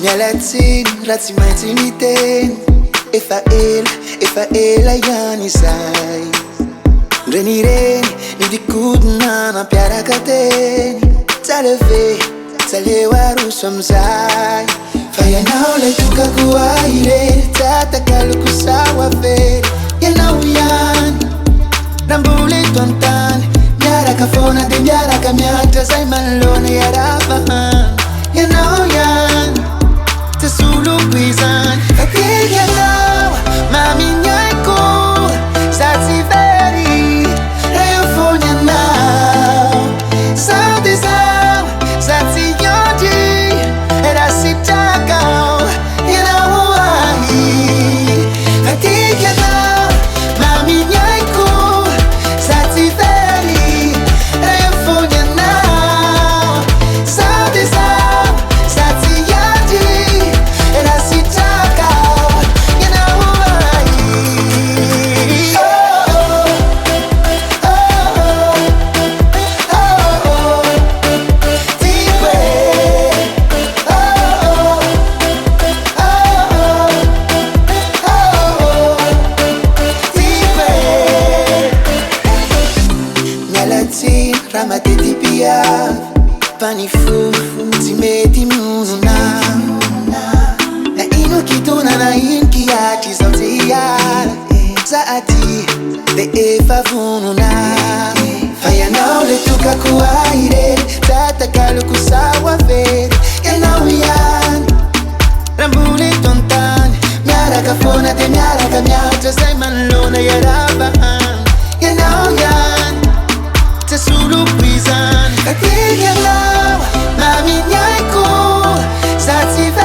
Mialatsiny raha tsy maintsy miteny efa ela ihany izay Renireny nidikodina nampiaraka teny Tsaleo aroso amizay Fa ianao lay tokako ahireny Tatakaloko sawa very Ianao ihany Rambola eto antany Miaraka foana de miaraka miatra Zay manoloana iarabahany Ianao ihany Tasoloko izany Katika ianao Maminyaiko Satsy very Raha foana ianao Sao de sao Satsy yondry Raha sitraka Ianao ahy Katika ianao Maminyaiko Satsy very Raha foana ianao Sao de sao Satsy yondry Raha sitraka Ianao ahy Mialatsiny raha matety piavy Panifo tsy mety monona Na ino kitona na ino kiatry zao tsy hiara Sady de efa vonona Fa ianao le tokako ahireny Tatakaloko sawa very Ianao ihany Rambola eto antany Miaraka foana de miaraka miatra Zay manoloana iarabahany Ianao ihany Tasoloko izany Katika ianao Maminyaiko Satsy very